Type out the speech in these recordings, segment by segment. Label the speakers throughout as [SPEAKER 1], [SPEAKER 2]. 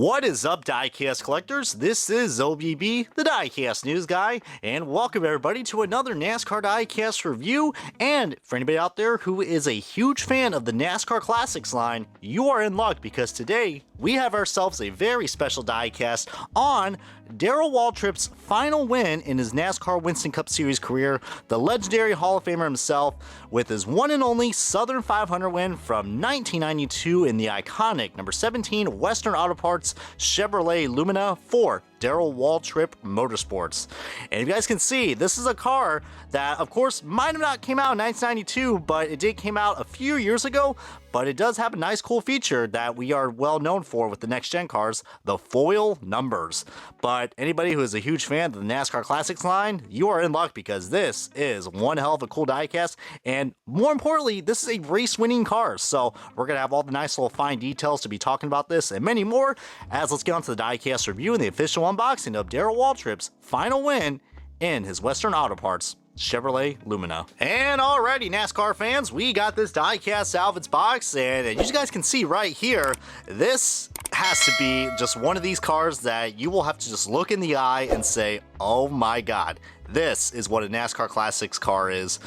[SPEAKER 1] What is up, Diecast collectors? This is OBB, the Diecast news guy, and welcome everybody to another NASCAR Diecast review. And for anybody out there who is a huge fan of the NASCAR Classics line, you are in luck because today we have ourselves a very special diecast on Darrell Waltrip's final win in his NASCAR Winston Cup Series career, the legendary Hall of Famer himself, with his one and only Southern 500 win from 1992 in the iconic number 17 Western Auto Parts Chevrolet Lumina for Darrell Waltrip Motorsports. And you guys can see, this is a car that, of course, might have not came out in 1992, but it did came out a few years ago. But it does have a nice cool feature that we are well known for with the next gen cars, the foil numbers. But anybody who is a huge fan of the NASCAR Classics line, you are in luck because this is one hell of a cool diecast. And more importantly, this is a race winning car. So we're going to have all the nice little fine details to be talking about this and many more as let's get on to the diecast review and the official unboxing of Darrell Waltrip's final win in his Western Auto Parts Chevrolet Lumina. And alrighty, NASCAR fans, we got this diecast salvage box, and as you guys can see right here, this has to be just one of these cars that you will have to just look in the eye and say, oh my god, this is what a NASCAR Classics car is.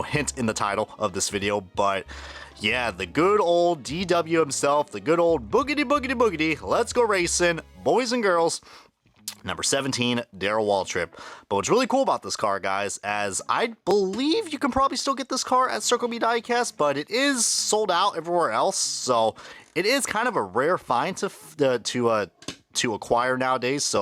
[SPEAKER 1] Hint in the title of this video, but yeah, the good old DW himself, the good old boogity boogity boogity, let's go racing, boys and girls. Number 17, Darrell Waltrip. But what's really cool about this car, guys, as I believe you can probably still get this car at Circle B Diecast, but it is sold out everywhere else, so it is kind of a rare find to acquire nowadays.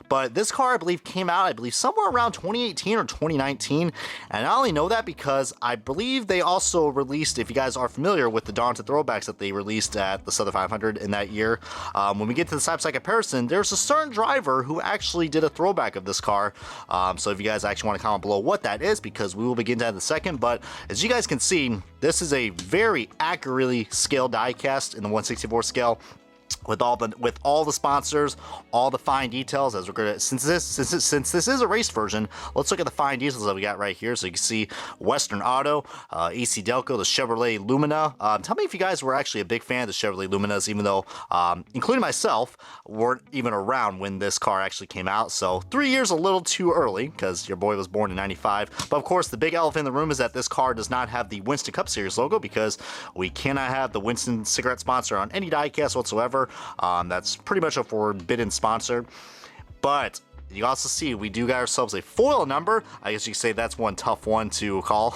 [SPEAKER 1] But this car, I believe, came out, somewhere around 2018 or 2019, and I only know that because I believe they also released, if you guys are familiar with the Darlington throwbacks that they released at the Southern 500 in that year, when we get to the side-by-side comparison, there's a certain driver who actually did a throwback of this car. So if you guys actually want to comment below what that is, because we will begin to that in a second. But as you guys can see, this is a very accurately scaled diecast in the 1/64 scale. With all the sponsors, all the fine details, as we're gonna, since this is a race version, let's look at the fine details that we got right here. So you can see Western Auto, AC Delco, the Chevrolet Lumina. Tell me if you guys were actually a big fan of the Chevrolet Luminas, even though, including myself, weren't even around when this car actually came out. So 3 years a little too early, because your boy was born in '95. But of course, the big elephant in the room is that this car does not have the Winston Cup Series logo, because we cannot have the Winston cigarette sponsor on any diecast whatsoever. That's pretty much a forbidden sponsor. But you also see we do got ourselves a foil number. I guess you could say that's one tough one to call.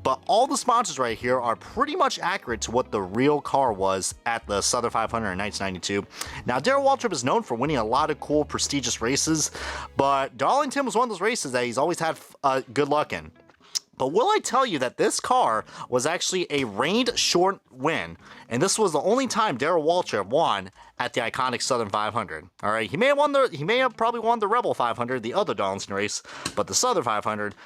[SPEAKER 1] But all the sponsors right here are pretty much accurate to what the real car was at the Southern 500 in 1992. Now, Darrell Waltrip is known for winning a lot of cool, prestigious races, but Darlington was one of those races that he's always had good luck in. But will I tell you that this car was actually a rained short win, and this was the only time Darrell Waltrip won at the iconic Southern 500. All right, he may have probably won the Rebel 500, the other Darlington race, but the Southern 500.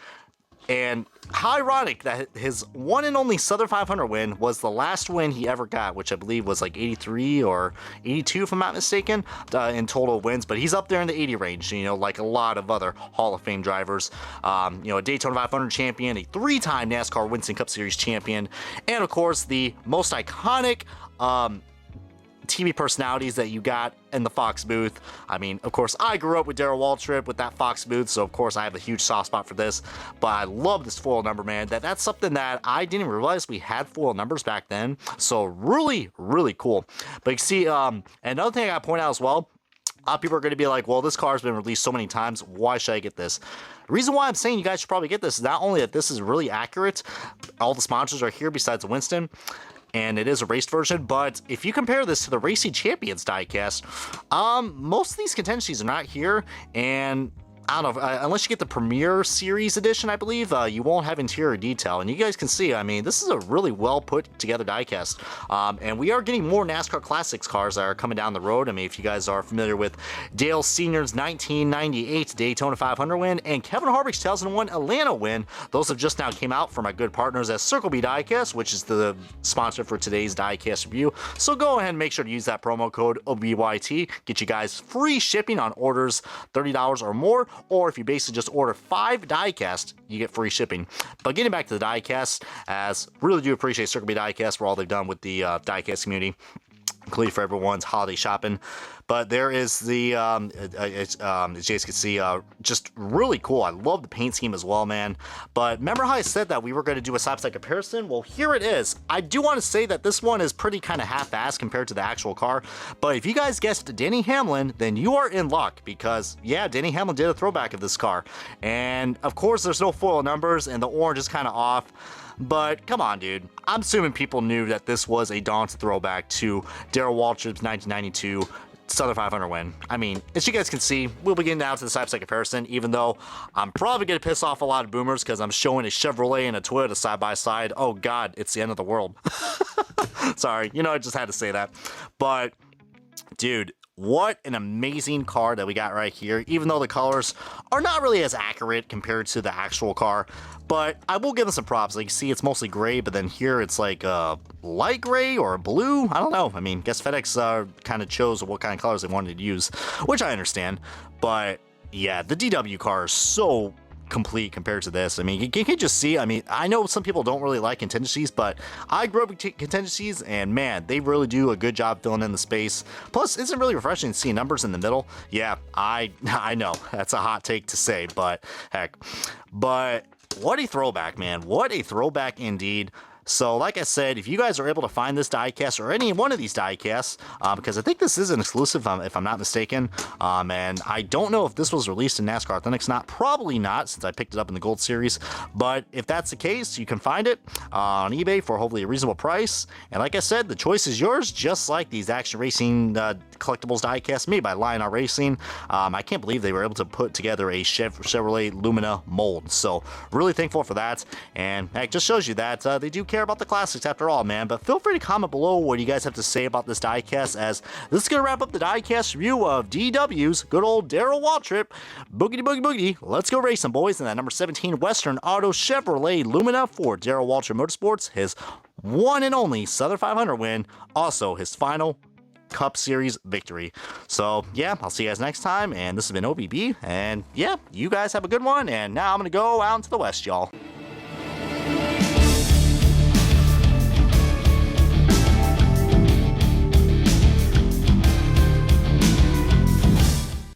[SPEAKER 1] And how ironic that his one and only Southern 500 win was the last win he ever got, which I believe was like 83 or 82, if I'm not mistaken, in total wins. But he's up there in the 80 range, like a lot of other Hall of Fame drivers. A Daytona 500 champion, a three-time NASCAR Winston Cup Series champion, and of course the most iconic TV personalities that you got in the Fox booth. I mean, of course, I grew up with Darrell Waltrip with that Fox booth, so of course I have a huge soft spot for this. But I love this foil number, man. That's something that I didn't even realize we had foil numbers back then. So really, really cool. But you see, another thing I gotta point out as well, a lot of people are going to be like, well, this car has been released so many times, why should I get this? The reason why I'm saying you guys should probably get this is not only that this is really accurate, all the sponsors are here besides Winston, and it is a raced version, but if you compare this to the Racing Champions diecast, most of these contingencies are not here, and I don't know, unless you get the Premier Series edition, I believe, you won't have interior detail. And you guys can see, I mean, this is a really well put together diecast. And we are getting more NASCAR Classics cars that are coming down the road. I mean, if you guys are familiar with Dale Sr.'s 1998 Daytona 500 win and Kevin Harvick's 2001 Atlanta win, those have just now came out for my good partners at Circle B Diecast, which is the sponsor for today's diecast review. So go ahead and make sure to use that promo code OBYT, get you guys free shipping on orders $30 or more. Or if you basically just order 5 diecast, you get free shipping. But getting back to the diecast, as really do appreciate Circle B Diecast for all they've done with the diecast community. complete for everyone's holiday shopping. But there is the, as you guys can see, just really cool. I love the paint scheme as well, man. But remember how I said that we were going to do a side-by-side comparison? Well, here it is. I do want to say that this one is pretty kind of half-assed compared to the actual car. But if you guys guessed Denny Hamlin, then you are in luck because, yeah, Denny Hamlin did a throwback of this car. And, of course, there's no foil numbers and the orange is kind of off. But come on, dude. I'm assuming people knew that this was a daunting throwback to Darrell Waltrip's 1992 Southern 500 win. I mean, as you guys can see, we'll be getting down to the side-by-side comparison, even though I'm probably going to piss off a lot of boomers because I'm showing a Chevrolet and a Toyota side-by-side. Oh, God, it's the end of the world. Sorry, you know, I just had to say that. But, dude, what an amazing car that we got right here, even though the colors are not really as accurate compared to the actual car. But I will give them some props. Like, you see, it's mostly gray, but then here it's like light gray or blue. I don't know. I mean, guess FedEx kind of chose what kind of colors they wanted to use, which I understand. But yeah, the DW car is so complete compared to this. I mean, you can just see, I mean, I know some people don't really like contingencies, but I grew up with contingencies and man, they really do a good job filling in the space. Plus, isn't it really refreshing to see numbers in the middle? Yeah, I know that's a hot take to say, but heck. But what a throwback, man. What a throwback indeed. So, like I said, if you guys are able to find this diecast or any one of these diecasts, because I think this is an exclusive, if I'm not mistaken, and I don't know if this was released in NASCAR Authentics, probably not, since I picked it up in the Gold Series, but if that's the case, you can find it on eBay for hopefully a reasonable price, and like I said, the choice is yours, just like these Action Racing collectibles diecasts made by Lion Art Racing. I can't believe they were able to put together a Chevrolet Lumina mold, so really thankful for that, and it just shows you that they do care about the classics after all, man. But feel free to comment below what you guys have to say about this diecast, as this is gonna wrap up the diecast review of DW's good old Darrell Waltrip. Boogity boogie boogie, let's go racing, boys. And that number 17 Western Auto Chevrolet Lumina for Darrell Waltrip Motorsports, his one and only Southern 500 win, also his final Cup Series victory. So yeah, I'll see you guys next time, and this has been OBB, and yeah, you guys have a good one, and now I'm gonna go out into the west, y'all.